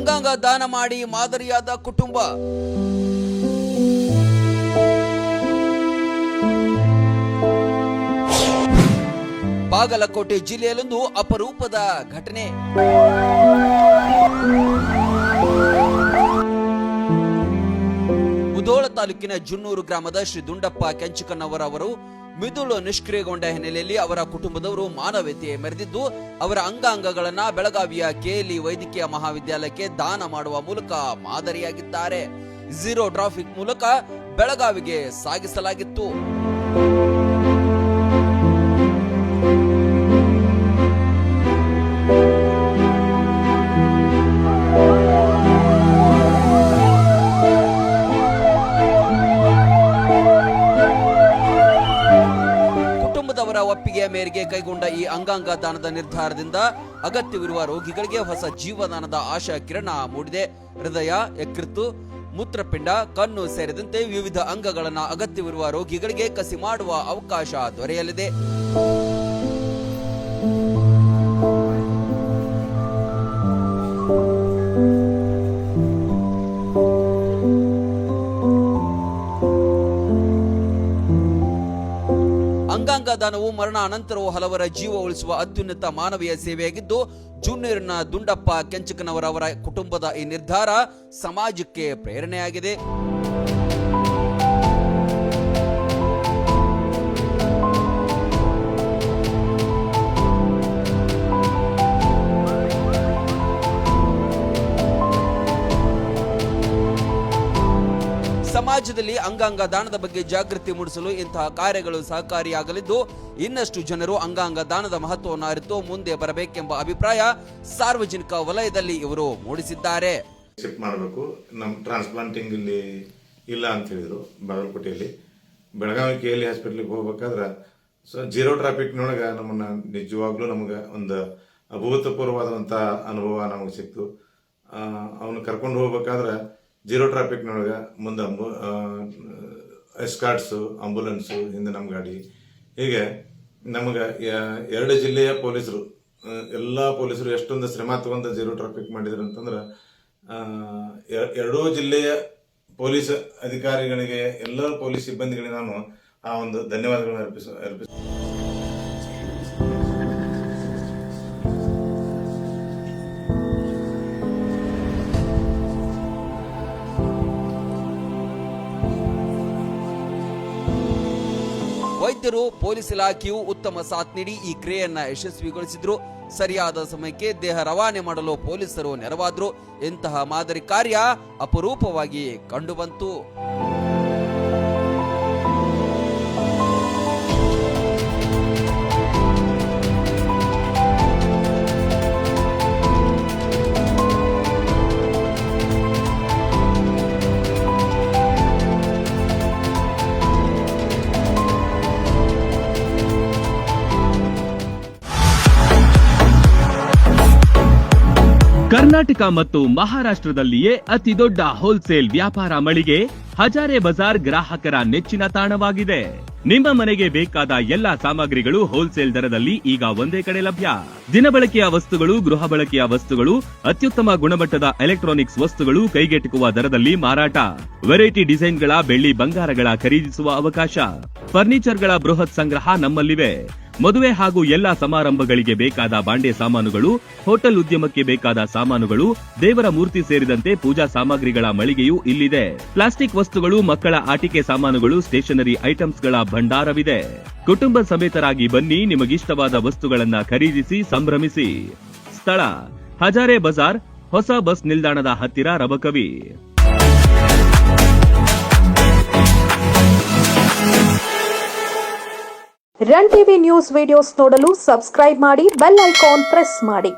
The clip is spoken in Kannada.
ಅಂಗಾಂಗ ದಾನ ಮಾಡಿ ಮಾದರಿಯಾದ ಕುಟುಂಬ. ಬಾಗಲಕೋಟೆ ಜಿಲ್ಲೆಯಲ್ಲೊಂದು ಅಪರೂಪದ ಘಟನೆ. ಮುಧೋಳ ತಾಲೂಕಿನ ಜುನ್ನೂರು ಗ್ರಾಮದ ಶ್ರೀ ದುಂಡಪ್ಪ ಕೆಂಚಕನವರ ಅವರು ಮಿದುಳು ನಿಷ್ಕ್ರಿಯಗೊಂಡ ಹಿನ್ನೆಲೆಯಲ್ಲಿ ಅವರ ಕುಟುಂಬದವರು ಮಾನವೀಯತೆ ಮೆರೆದಿದ್ದು ಅವರ ಅಂಗಾಂಗಗಳನ್ನ ಬೆಳಗಾವಿಯ ಕೆಎಲ್ಇ ವೈದ್ಯಕೀಯ ಮಹಾವಿದ್ಯಾಲಯಕ್ಕೆ ದಾನ ಮಾಡುವ ಮೂಲಕ ಮಾದರಿಯಾಗಿದ್ದಾರೆ. ಝೀರೋ ಟ್ರಾಫಿಕ್ ಮೂಲಕ ಬೆಳಗಾವಿಗೆ ಸಾಗಿಸಲಾಗಿತ್ತು. ಒಪ್ಪಿಗೆಯ ಮೇರೆಗೆ ಕೈಗೊಂಡ ಈ ಅಂಗಾಂಗ ದಾನದ ನಿರ್ಧಾರದಿಂದ ಅಗತ್ಯವಿರುವ ರೋಗಿಗಳಿಗೆ ಹೊಸ ಜೀವದಾನದ ಆಶಾ ಕಿರಣ ಮೂಡಿದೆ. ಹೃದಯ, ಯಕೃತ್ತು, ಮೂತ್ರಪಿಂಡ, ಕಣ್ಣು ಸೇರಿದಂತೆ ವಿವಿಧ ಅಂಗಗಳನ್ನು ಅಗತ್ಯವಿರುವ ರೋಗಿಗಳಿಗೆ ಕಸಿ ಮಾಡುವ ಅವಕಾಶ ದೊರೆಯಲಿದೆ. ಅಂಗಾಂಗ ದಾನವು ಮರಣ ಅನಂತರವೂ ಹಲವರ ಜೀವ ಉಳಿಸುವ ಅತ್ಯುನ್ನತ ಮಾನವೀಯ ಸೇವೆಯಾಗಿದ್ದು, ಜುನ್ನೂರಿನ ದುಂಡಪ್ಪ ಕೆಂಚಕನವರ ಕುಟುಂಬದ ಈ ನಿರ್ಧಾರ ಸಮಾಜಕ್ಕೆ ಪ್ರೇರಣೆಯಾಗಿದೆ. ಸಮಾಜದಲ್ಲಿ ಅಂಗಾಂಗ ದಾನದ ಬಗ್ಗೆ ಜಾಗೃತಿ ಮೂಡಿಸಲು ಇಂತಹ ಕಾರ್ಯಗಳು ಸಹಕಾರಿಯಾಗಲಿದ್ದು, ಇನ್ನಷ್ಟು ಜನರು ಅಂಗಾಂಗ ದಾನದ ಮಹತ್ವವನ್ನು ಅರಿತು ಮುಂದೆ ಬರಬೇಕೆಂಬ ಅಭಿಪ್ರಾಯ ಸಾರ್ವಜನಿಕ ವಲಯದಲ್ಲಿ ಇವರು ಮೂಡಿಸಿದ್ದಾರೆ. ಶಿಫ್ಟ್ ಮಾಡಬೇಕು, ನಮ್ಮ ಟ್ರಾನ್ಸ್ಪ್ಲಾಂಟಿಂಗ್ ಇಲ್ಲಿ ಇಲ್ಲ ಅಂತ ಹೇಳಿದ್ರು. ಬಾಗಲಕೋಟೆಯಲ್ಲಿ ಬೆಳಗಾವಿ ಕೆಎಲ್ಇ ಹಾಸ್ಪಿಟಲ್ಗೆ ಹೋಗ್ಬೇಕಾದ್ರೆ ಜೀರೋ ಟ್ರಾಫಿಕ್ನೊಳಗೆ ನಮ್ಮನ್ನ ನಿಜವಾಗ್ಲೂ ನಮ್ಗೆ ಒಂದು ಅಭೂತಪೂರ್ವವಾದಂಥ ಅನುಭವ ನಮಗೆ ಸಿಕ್ತು. ಅವನು ಕರ್ಕೊಂಡು ಹೋಗ್ಬೇಕಾದ್ರೆ ಜೀರೋ ಟ್ರಾಫಿಕ್ನೊಳಗೆ ಮುಂದೆ ಎಸ್ಕಾರ್ಟ್ಸು, ಆಂಬುಲೆನ್ಸು, ಹಿಂದೆ ನಮ್ಮ ಗಾಡಿ, ಹೀಗೆ ನಮಗೆ 2 ಜಿಲ್ಲೆಯ ಪೊಲೀಸರು, ಎಲ್ಲ ಪೊಲೀಸರು ಎಷ್ಟೊಂದು ಶ್ರಮ ತಗೊಂಡು ಜೀರೋ ಟ್ರಾಫಿಕ್ ಮಾಡಿದ್ರು ಅಂತಂದ್ರೆ 2 ಜಿಲ್ಲೆಯ ಪೊಲೀಸ್ ಅಧಿಕಾರಿಗಳಿಗೆ, ಎಲ್ಲ ಪೊಲೀಸ್ ಸಿಬ್ಬಂದಿಗಳಿಗೆ ನಾನು ಆ ಒಂದು ಧನ್ಯವಾದಗಳನ್ನು ಅರ್ಪಿಸ ವೈದ್ಯರು, ಪೊಲೀಸ್ ಇಲಾಖೆಯು ಉತ್ತಮ ಸಾಥ್ ನೀಡಿ ಈ ಕ್ರಿಯೆಯನ್ನ ಯಶಸ್ವಿಗೊಳಿಸಿದ್ರು. ಸರಿಯಾದ ಸಮಯಕ್ಕೆ ದೇಹ ರವಾನೆ ಮಾಡಲು ಪೊಲೀಸರು ನೆರವಾದ್ರು. ಇಂತಹ ಮಾದರಿ ಕಾರ್ಯ ಅಪರೂಪವಾಗಿ ಕಂಡುಬಂತು. ಕರ್ನಾಟಕ ಮತ್ತು ಮಹಾರಾಷ್ಟ್ರದಲ್ಲಿಯೇ ಅತಿ ದೊಡ್ಡ ಹೋಲ್ಸೇಲ್ ವ್ಯಾಪಾರ ಮಳಿಗೆ ಹಜಾರೆ ಬಜಾರ್ ಗ್ರಾಹಕರ ನೆಚ್ಚಿನ ತಾಣವಾಗಿದೆ. ನಿಮ್ಮ ಮನೆಗೆ ಬೇಕಾದ ಎಲ್ಲಾ ಸಾಮಗ್ರಿಗಳು ಹೋಲ್ಸೇಲ್ ದರದಲ್ಲಿ ಈಗ ಒಂದೇ ಕಡೆ ಲಭ್ಯ. ದಿನಬಳಕೆಯ ವಸ್ತುಗಳು, ಗೃಹ ಬಳಕೆಯ ವಸ್ತುಗಳು, ಅತ್ಯುತ್ತಮ ಗುಣಮಟ್ಟದ ಎಲೆಕ್ಟ್ರಾನಿಕ್ಸ್ ವಸ್ತುಗಳು ಕೈಗೆಟುಕುವ ದರದಲ್ಲಿ ಮಾರಾಟ. ವೆರೈಟಿ ಡಿಸೈನ್ಗಳ ಬೆಳ್ಳಿ ಬಂಗಾರಗಳ ಖರೀದಿಸುವ ಅವಕಾಶ. ಫರ್ನಿಚರ್ಗಳ ಬೃಹತ್ ಸಂಗ್ರಹ ನಮ್ಮಲ್ಲಿವೆ. ಮದುವೆ ಹಾಗೂ ಎಲ್ಲಾ ಸಮಾರಂಭಗಳಿಗೆ ಬೇಕಾದ ಬಾಂಡೆ ಸಾಮಾನುಗಳು, ಹೋಟೆಲ್ ಉದ್ಯಮಕ್ಕೆ ಬೇಕಾದ ಸಾಮಾನುಗಳು, ದೇವರ ಮೂರ್ತಿ ಸೇರಿದಂತೆ ಪೂಜಾ ಸಾಮಗ್ರಿಗಳ ಮಳಿಗೆಯೂ ಇಲ್ಲಿದೆ. ಪ್ಲಾಸ್ಟಿಕ್ ವಸ್ತುಗಳು, ಮಕ್ಕಳ ಆಟಿಕೆ ಸಾಮಾನುಗಳು, ಸ್ಟೇಷನರಿ ಐಟಮ್ಸ್ಗಳ ಭಂಡಾರವಿದೆ. ಕುಟುಂಬ ಸಮೇತರಾಗಿ ಬನ್ನಿ, ನಿಮಗಿಷ್ಟವಾದ ವಸ್ತುಗಳನ್ನ ಖರೀದಿಸಿ ಸಂಭ್ರಮಿಸಿ. ಸ್ಥಳ ಹಜಾರೆ ಬಜಾರ್, ಹೊಸ ಬಸ್ ನಿಲ್ದಾಣದ ಹತ್ತಿರ, Rabakavi. Run TV news videos ನೋಡಲು ಸಬ್ಸ್ಕ್ರೈಬ್ ಮಾಡಿ, ಬೆಲ್ ಐಕಾನ್ ಪ್ರೆಸ್ ಮಾಡಿ.